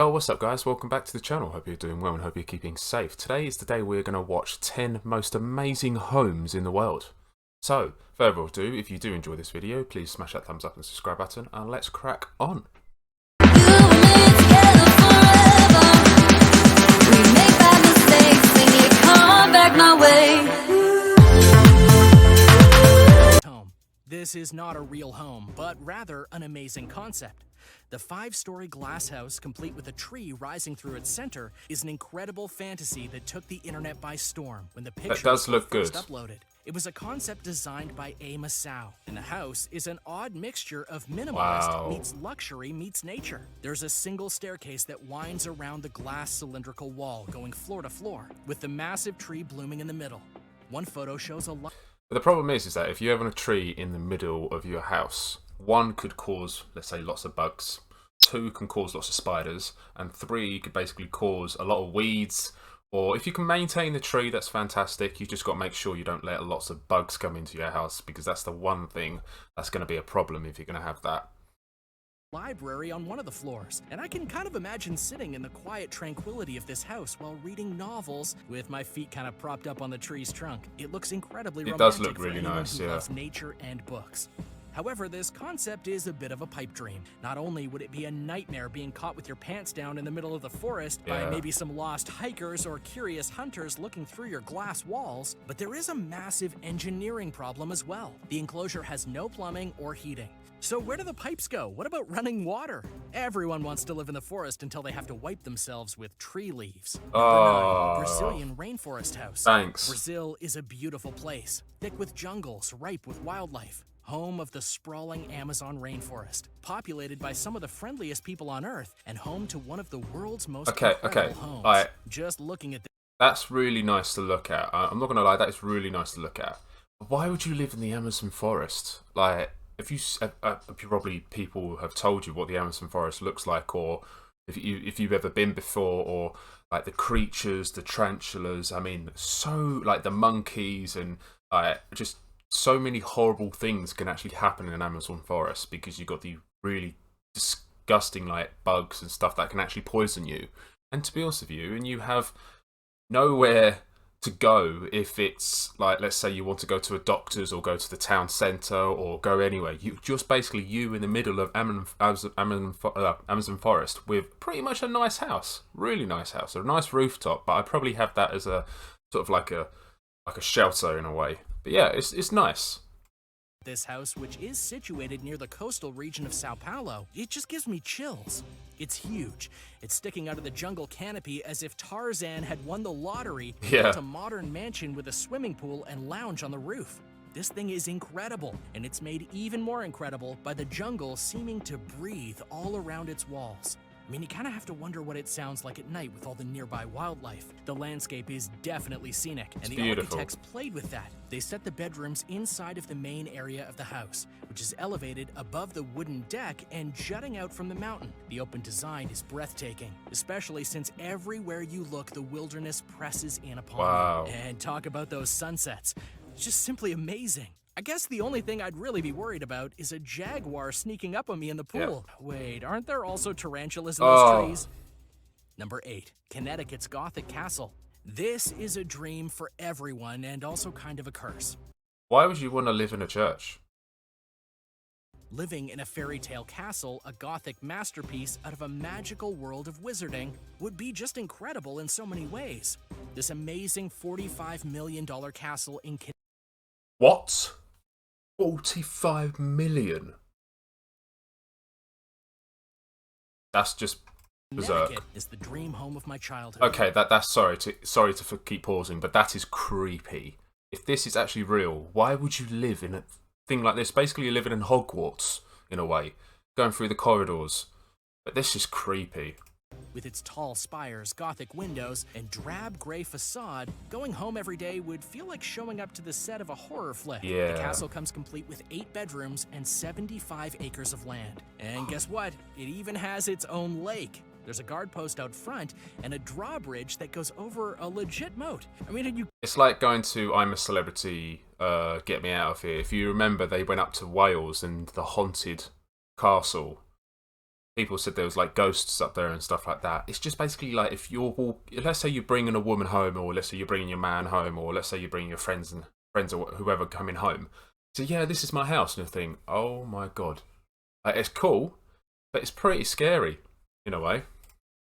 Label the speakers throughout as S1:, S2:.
S1: Oh, what's up guys? Welcome back to the channel. Hope you're doing well and hope you're keeping safe. Today is the day we're going to watch 10 most amazing homes in the world. So, further ado, if you do enjoy this video, please smash that thumbs up and subscribe button and let's crack on.
S2: This is not a real home, but rather an amazing concept. The 5-story glass house, complete with a tree rising through its center, is an incredible fantasy that took the internet by storm when the picture was first uploaded. It was a concept designed by A. Masao, and the house is an odd mixture of minimalist meets luxury meets nature. There's a single staircase that winds around the glass cylindrical wall, going floor to floor, with the massive tree blooming in the middle. One photo shows a lot.
S1: But the problem is that if you have a tree in the middle of your house, one could cause, let's say, lots of bugs, 2 can cause lots of spiders, and 3 could basically cause a lot of weeds. Or if you can maintain the tree, that's fantastic. You just got to make sure you don't let lots of bugs come into your house, because that's the one thing that's going to be a problem if you're going to have that.
S2: Library on one of the floors, and I can kind of imagine sitting in the quiet tranquility of this house while reading novels with my feet kind of propped up on the tree's trunk. It looks incredibly romantic.
S1: It does look really
S2: for anyone
S1: nice,
S2: who
S1: yeah.
S2: loves nature and books. However, this concept is a bit of a pipe dream. Not only would it be a nightmare being caught with your pants down in the middle of the forest by maybe some lost hikers or curious hunters looking through your glass walls, but there is a massive engineering problem as well. The enclosure has no plumbing or heating. So where do the pipes go? What about running water? Everyone wants to live in the forest until they have to wipe themselves with tree leaves. Number 9, Brazilian Rainforest House.
S1: Thanks.
S2: Brazil is a beautiful place, thick with jungles, ripe with wildlife. Home of the sprawling Amazon rainforest, populated by some of the friendliest people on Earth, and home to one of the world's most incredible homes. Just looking at
S1: that's really nice to look at. I'm not gonna lie, that is really nice to look at. Why would you live in the Amazon forest? Like, if you probably people have told you what the Amazon forest looks like, or if you've ever been before, or like the creatures, the tarantulas. I mean, so like the monkeys and just. So many horrible things can actually happen in an Amazon forest because you've got the really disgusting like bugs and stuff that can actually poison you. And to be honest with you, and you have nowhere to go if it's like, let's say you want to go to a doctor's or go to the town centre or go anywhere. You just basically in the middle of Amazon forest with pretty much a nice house, really nice house, a nice rooftop. But I'd probably have that as a sort of like a shelter in a way. But yeah, it's nice.
S2: This house, which is situated near the coastal region of Sao Paulo, it just gives me chills. It's huge. It's sticking out of the jungle canopy as if Tarzan had won the lottery. It's a modern mansion with a swimming pool and lounge on the roof. This thing is incredible, and it's made even more incredible by the jungle seeming to breathe all around its walls. I mean, you kind of have to wonder what it sounds like at night with all the nearby wildlife. The landscape is definitely scenic, and the architects played with that. They set the bedrooms inside of the main area of the house, which is elevated above the wooden deck and jutting out from the mountain. The open design is breathtaking, especially since everywhere you look, the wilderness presses in upon you. And talk about those sunsets. It's just simply amazing. I guess the only thing I'd really be worried about is a jaguar sneaking up on me in the pool. Wait, aren't there also tarantulas in those trees? Number 8, Connecticut's Gothic castle. This is a dream for everyone and also kind of a curse.
S1: Why would you want to live in a church?
S2: Living in a fairy tale castle, a Gothic masterpiece out of a magical world of wizarding, would be just incredible in so many ways. This amazing $45 million castle in Connecticut.
S1: What? 45 million? That's just berserk.
S2: Connecticut is the dream home of my childhood.
S1: Okay, that's sorry to keep pausing, but that is creepy. If this is actually real, why would you live in a thing like this? Basically, you're living in Hogwarts in a way, going through the corridors. But this is creepy.
S2: With its tall spires, Gothic windows, and drab gray facade, going home every day would feel like showing up to the set of a horror flick. The castle comes complete with 8 bedrooms and 75 acres of land. And guess what? It even has its own lake. There's a guard post out front and a drawbridge that goes over a legit moat. I mean,
S1: it's like going to I'm a Celebrity, Get Me Out of Here. If you remember, they went up to Wales and the haunted castle. people said there was like ghosts up there and stuff like that. It's just basically like if let's say you're bringing a woman home, or let's say you're bringing your man home, or let's say you're bringing your friends or whoever coming home. So yeah, this is my house, and you think, oh my god, it's cool, but it's pretty scary in a way.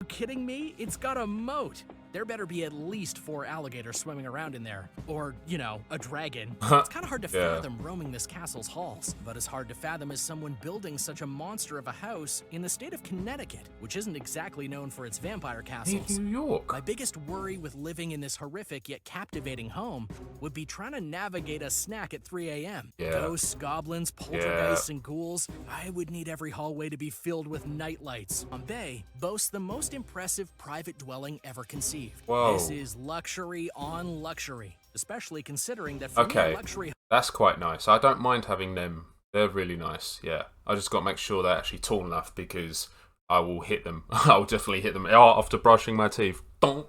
S2: You kidding me? It's got a moat. There better be at least 4 alligators swimming around in there. Or, you know, a dragon. It's kind of hard to fathom roaming this castle's halls, but as hard to fathom as someone building such a monster of a house in the state of Connecticut, which isn't exactly known for its vampire castles.
S1: New York.
S2: My biggest worry with living in this horrific yet captivating home would be trying to navigate a snack at 3 a.m.
S1: Yeah.
S2: Ghosts, goblins, poltergeists, and ghouls. I would need every hallway to be filled with night lights. Bay boasts the most impressive private dwelling ever conceived.
S1: Whoa.
S2: This is luxury on luxury, especially considering that for me, luxury.
S1: That's quite nice. I don't mind having them. They're really nice. Yeah, I just got to make sure they're actually tall enough because I will hit them. I'll definitely hit them after brushing my teeth. Oh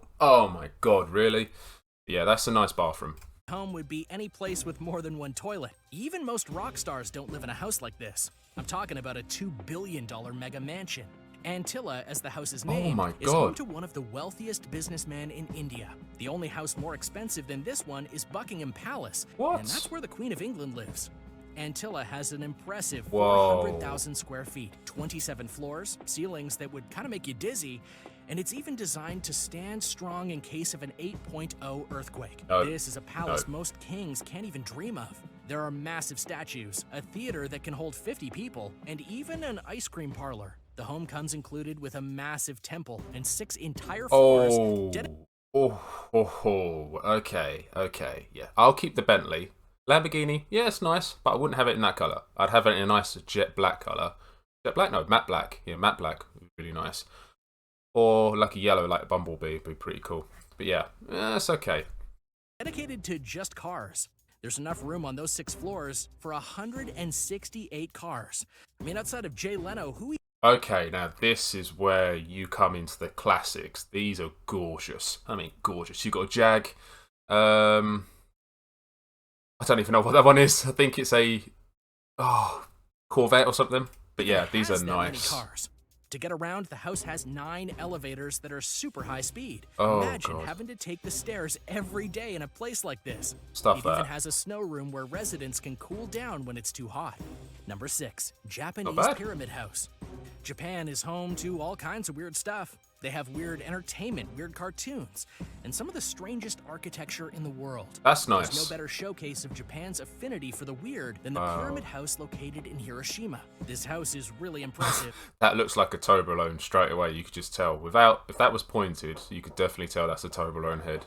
S1: my god, really? Yeah, that's a nice bathroom.
S2: Home would be any place with more than one toilet. Even most rock stars don't live in a house like this. I'm talking about a $2 billion mega mansion. Antilla, as the house is named, is home to one of the wealthiest businessmen in India. The only house more expensive than this one is Buckingham Palace, and that's where the Queen of England lives. Antilla has an impressive 400,000 square feet, 27 floors, ceilings that would kind of make you dizzy, and it's even designed to stand strong in case of an 8.0 earthquake. This is a palace most kings can't even dream of. There are massive statues, a theater that can hold 50 people, and even an ice cream parlor. The home comes included with a massive temple and 6 entire floors.
S1: Okay, yeah. I'll keep the Bentley. Lamborghini, yeah, it's nice, but I wouldn't have it in that colour. I'd have it in a nice jet black colour. Jet black? No, matte black. Yeah, matte black would be really nice. Or like a yellow, like a Bumblebee, would be pretty cool. But yeah, it's okay.
S2: Dedicated to just cars. There's enough room on those 6 floors for 168 cars. I mean, outside of Jay Leno,
S1: Okay, now this is where you come into the classics. These are gorgeous. I mean, gorgeous. You've got a Jag. I don't even know what that one is. I think it's a Corvette or something. But yeah, these are nice.
S2: Many cars. To get around, the house has 9 elevators that are super high speed.
S1: Oh,
S2: Imagine having to take the stairs every day in a place like this.
S1: It
S2: even has a snow room where residents can cool down when it's too hot. Number 6, Japanese Pyramid House. Japan is home to all kinds of weird stuff. They have weird entertainment, weird cartoons, and some of the strangest architecture in the world.
S1: That's nice.
S2: There's no better showcase of Japan's affinity for the weird than the Pyramid House located in Hiroshima. This house is really impressive.
S1: That looks like a Toblerone straight away. You could just tell. If that was pointed, you could definitely tell that's a Toblerone head.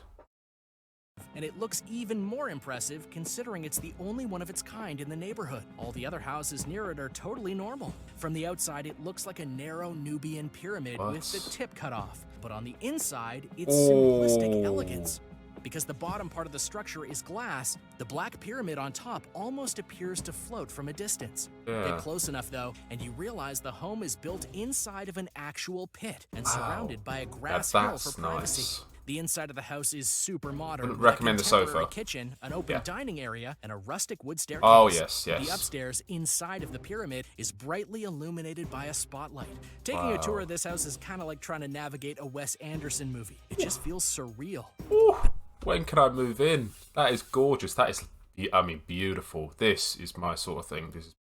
S2: And it looks even more impressive considering it's the only one of its kind in the neighborhood. All the other houses near it are totally normal. From the outside, it looks like a narrow Nubian pyramid with the tip cut off. But on the inside, it's simplistic elegance. Because the bottom part of the structure is glass, the black pyramid on top almost appears to float from a distance. Get close enough, though, and you realize the home is built inside of an actual pit and surrounded by a grass hill for privacy.
S1: Nice.
S2: The inside of the house is super modern.
S1: Wouldn't recommend the sofa.
S2: Kitchen, an open dining area, and a rustic wood staircase.
S1: Oh, yes, yes.
S2: The upstairs inside of the pyramid is brightly illuminated by a spotlight. Taking a tour of this house is kind of like trying to navigate a Wes Anderson movie. It just feels surreal.
S1: Ooh, when can I move in? That is gorgeous. That is, I mean, beautiful. This is my sort of thing. This is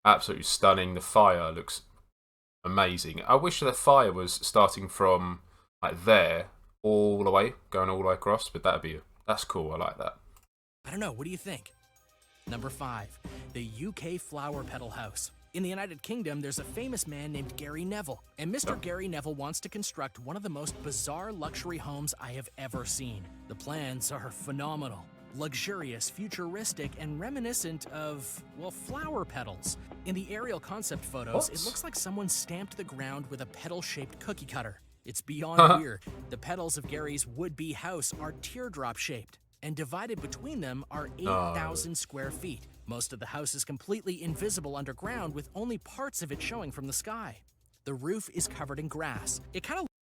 S1: absolutely stunning. The fire looks amazing. I wish that fire was starting from like there all the way, going all the way across, but that's cool. I like that.
S2: I don't know, what do you think? Number 5, the UK Flower Petal House. In the United Kingdom, there's a famous man named Gary Neville, and Mr. Gary Neville wants to construct one of the most bizarre luxury homes I have ever seen. The plans are phenomenal. Luxurious, futuristic, and reminiscent of, well, flower petals. In the aerial concept photos, it looks like someone stamped the ground with a petal-shaped cookie cutter. It's beyond weird. The petals of Gary's would-be house are teardrop-shaped, and divided between them are 8,000 square feet. Most of the house is completely invisible underground, with only parts of it showing from the sky. The roof is covered in grass.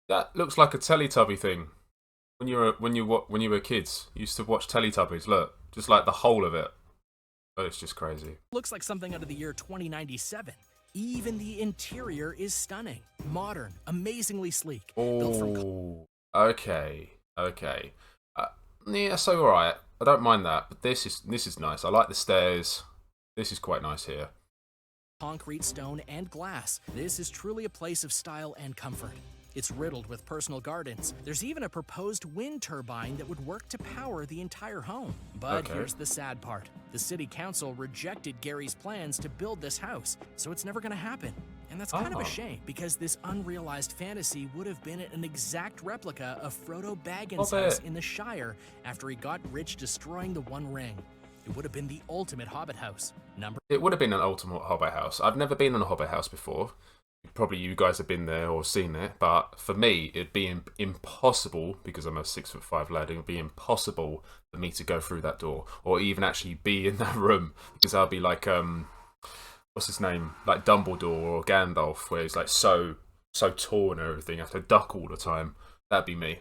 S1: That looks like a Teletubby thing. When you were kids, you used to watch Teletubbies. Look, just like the whole of it. Oh, it's just crazy.
S2: Looks like something out of the year 2097. Even the interior is stunning, modern, amazingly sleek. Built from
S1: Oh, okay, okay. Yeah, so alright. I don't mind that, but this is nice. I like the stairs. This is quite nice here.
S2: concrete, stone, and glass. This is truly a place of style and comfort. It's riddled with personal gardens. There's even a proposed wind turbine that would work to power the entire home. But
S1: Okay.
S2: here's the sad part. The city council rejected Gary's plans to build this house, so it's never gonna happen. And that's kind of
S1: Oh.
S2: a shame, because this unrealized fantasy would have been an exact replica of Frodo Baggins'
S1: Love
S2: house
S1: it.
S2: in the Shire after he got rich destroying the One Ring. It would have been the ultimate Hobbit house. Number
S1: It would have been an ultimate Hobbit house. I've never been in a Hobbit house before. Probably you guys have been there or seen it, but for me, it'd be impossible, because I'm a 6'5" lad, it would be impossible for me to go through that door or even actually be in that room, because I'll be like, what's his name? Like Dumbledore or Gandalf, where he's like so tall and everything. I have to duck all the time. That'd be me.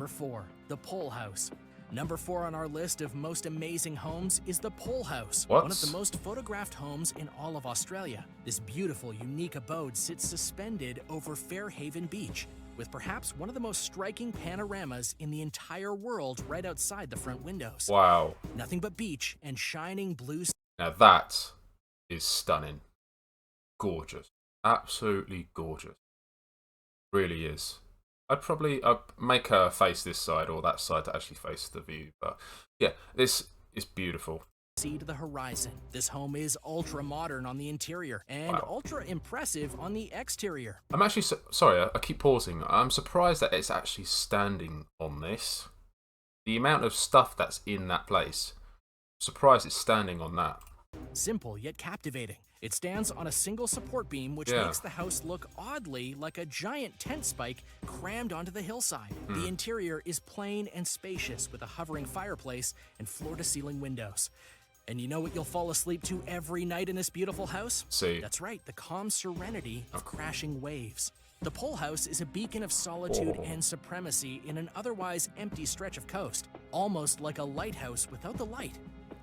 S2: 4, the Pole House. Number 4 on our list of most amazing homes is the Pole House,
S1: What?
S2: one of the most photographed homes in all of Australia. This beautiful, unique abode sits suspended over Fairhaven Beach, with perhaps one of the most striking panoramas in the entire world right outside the front windows.
S1: Wow.
S2: Nothing but beach and shining blue
S1: Now that is stunning. Gorgeous. Absolutely gorgeous. Really is. I'd make her face this side or that side to actually face the view. But yeah, this is beautiful.
S2: sea to the horizon. This home is ultra modern on the interior and
S1: Wow.
S2: ultra impressive on the exterior.
S1: I'm actually sorry, I keep pausing. I'm surprised that it's actually standing on this. The amount of stuff that's in that place. I'm surprised it's standing on that.
S2: Simple yet captivating. It stands on a single support beam, which
S1: Yeah.
S2: makes the house look oddly like a giant tent spike crammed onto the hillside. The interior is plain and spacious, with a hovering fireplace and floor-to-ceiling windows. And you know what you'll fall asleep to every night in this beautiful house?
S1: See.
S2: That's right, the calm serenity of crashing waves. The Pole House is a beacon of solitude and supremacy in an otherwise empty stretch of coast, almost like a lighthouse without the light.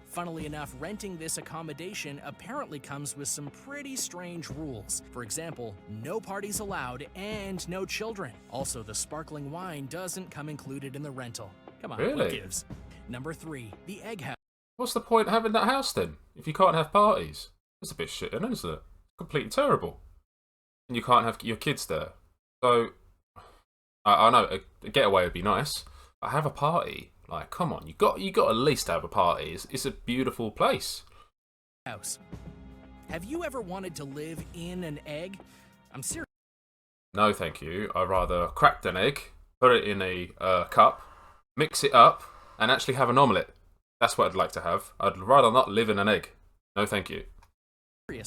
S2: Funnily enough, renting this accommodation apparently comes with some pretty strange rules. For example, no parties allowed and no children. Also, the sparkling wine doesn't come included in the rental. Come on, what
S1: Really?
S2: gives? Number 3, the Egg House.
S1: What's the point of having that house then, if you can't have parties? It's a bit shit, then, isn't it? Completely terrible. And you can't have your kids there. So, I know a getaway would be nice. But have a party. Like, come on, you got at least to have a party. It's a beautiful place.
S2: House. Have you ever wanted to live in an egg? I'm serious.
S1: No, thank you. I'd rather crack an egg, put it in a cup, mix it up, and actually have an omelette. That's what I'd like to have. I'd rather not live in an egg. No, thank you.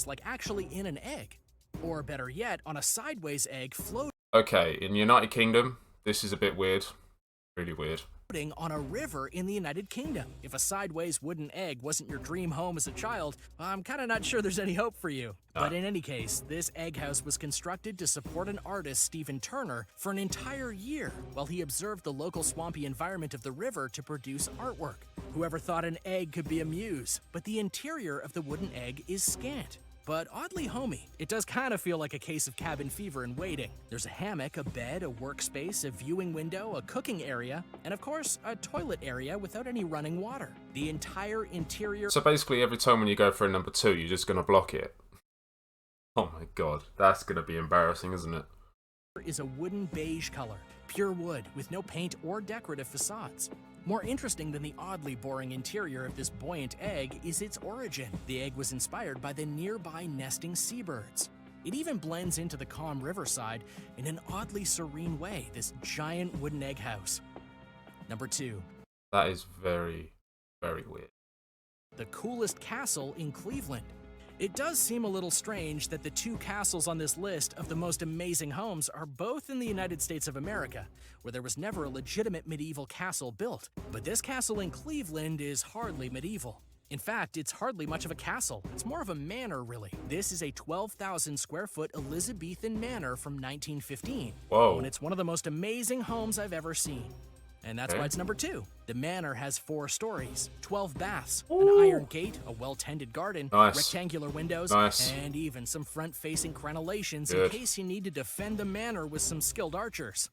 S2: Like actually in an egg. Or better yet, on a sideways egg floating
S1: Okay, in the United Kingdom, this is a bit weird. Really weird.
S2: on a river in the United Kingdom. If a sideways wooden egg wasn't your dream home as a child, I'm kind of not sure there's any hope for you. But in any case, this egg house was constructed to support an artist, Stephen Turner, for an entire year while he observed the local swampy environment of the river to produce artwork. Whoever thought an egg could be a muse? But the interior of the wooden egg is scant, but oddly homey. It does kind of feel like a case of cabin fever in waiting. There's a hammock, a bed, a workspace, a viewing window, a cooking area, and of course, a toilet area without any running water. The entire interior
S1: So basically, every time when you go for a number 2, you're just going to block it. Oh my god, that's going to be embarrassing, isn't it?
S2: is a wooden beige color, pure wood with no paint or decorative facades. More interesting than the oddly boring interior of this buoyant egg is its origin. The egg was inspired by the nearby nesting seabirds. It even blends into the calm riverside in an oddly serene way, this giant wooden egg house. Number 2,
S1: That is very, very weird.
S2: the coolest castle in Cleveland. It does seem a little strange that the 2 castles on this list of the most amazing homes are both in the United States of America, where there was never a legitimate medieval castle built. But this castle in Cleveland is hardly medieval. In fact, it's hardly much of a castle. It's more of a manor, really. This is a 12,000 square foot Elizabethan manor from 1915.
S1: Whoa.
S2: And it's one of the most amazing homes I've ever seen. And that's why it's number 2. The manor has 4 stories, 12 baths,
S1: Ooh.
S2: an iron gate, a well-tended garden, rectangular windows, and even some front-facing crenellations in case you need to defend the manor with some skilled archers.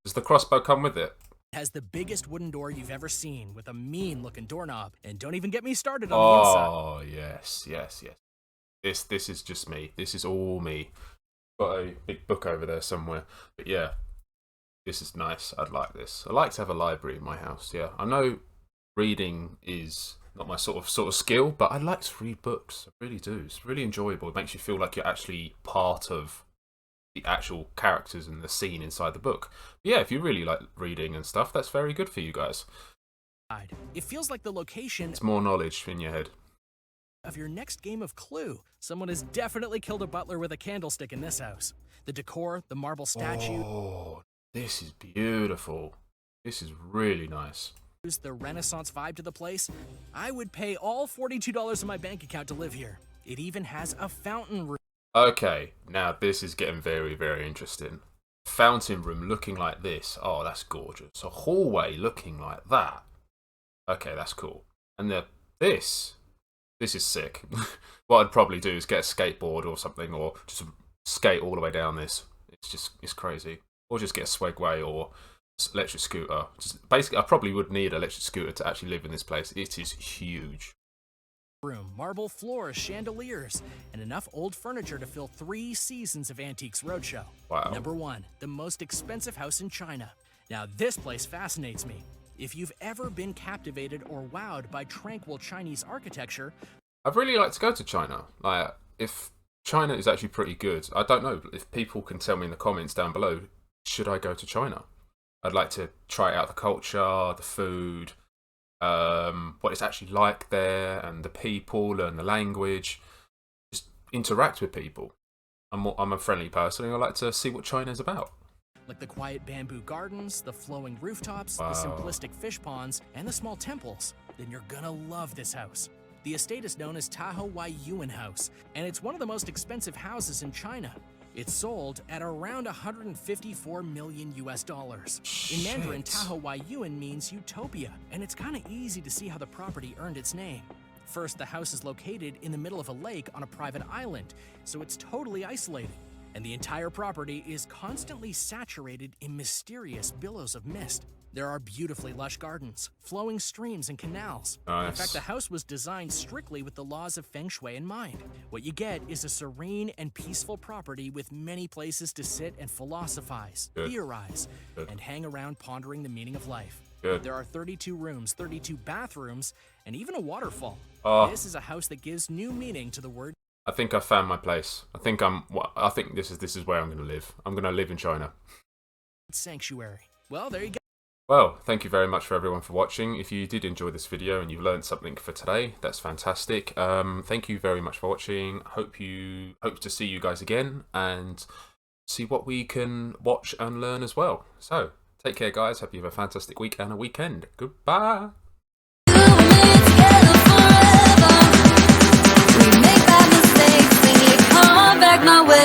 S1: Does the crossbow come with it?
S2: Has the biggest wooden door you've ever seen with a mean-looking doorknob. And don't even get me started on the inside.
S1: Oh, yes. This is just me. This is all me. Got a big book over there somewhere. But yeah, this is nice. I'd like this. I like to have a library in my house. Yeah, I know reading is not my sort of skill, but I like to read books. I really do. It's really enjoyable. It makes you feel like you're actually part of the actual characters and the scene inside the book. But yeah, if you really like reading and stuff, that's very good for you guys.
S2: It feels like the location...
S1: It's more knowledge in your head.
S2: ...of your next game of Clue. Someone has definitely killed a butler with a candlestick in this house. The decor, the marble statue...
S1: Oh, this is beautiful. This is really nice.
S2: The Renaissance vibe to the place. I would pay all $42 in my bank account to live here. It even has a fountain room.
S1: Okay, now this is getting very, very interesting. Fountain room looking like this. Oh, that's gorgeous. A hallway looking like that. Okay, that's cool. And this is sick. What I'd probably do is get a skateboard or something, or just skate all the way down this. It's crazy. Or just get a Swagway or electric scooter. Basically, I probably would need an electric scooter to actually live in this place. It is huge.
S2: Room, marble floors, chandeliers, and enough old furniture to fill 3 seasons of Antiques Roadshow.
S1: Wow.
S2: Number 1, the most expensive house in China. Now this place fascinates me. If you've ever been captivated or wowed by tranquil Chinese architecture...
S1: I'd really like to go to China. Like, if China is actually pretty good, I don't know if people can tell me in the comments down below, should I go to China? I'd like to try out the culture, the food, what it's actually like there, and the people, learn the language, just interact with people. I'm a friendly person, and I like to see what China's about.
S2: Like the quiet bamboo gardens, the flowing rooftops, the simplistic fish ponds, and the small temples, then you're gonna love this house. The estate is known as Wai Yuan House, and it's one of the most expensive houses in China. It's sold at around $154 million US. In Mandarin, Wai Yuan means utopia, and it's kind of easy to see how the property earned its name. First, the house is located in the middle of a lake on a private island, so it's totally isolated. And the entire property is constantly saturated in mysterious billows of mist. There are beautifully lush gardens, flowing streams, and canals.
S1: Nice.
S2: In fact, the house was designed strictly with the laws of Feng Shui in mind. What you get is a serene and peaceful property with many places to sit and philosophize, theorize, and hang around pondering the meaning of life. There are 32 rooms, 32 bathrooms, and even a waterfall. This is a house that gives new meaning to the word.
S1: I think I found my place. I think this is where I'm going to live. I'm going to live in China.
S2: Sanctuary. Well, there you go.
S1: Well, thank you very much for everyone for watching. If you did enjoy this video and you've learned something for today, that's fantastic. Thank you very much for watching. Hope to see you guys again and see what we can watch and learn as well. So, take care guys. Hope you have a fantastic week and a weekend. Goodbye.
S3: My way.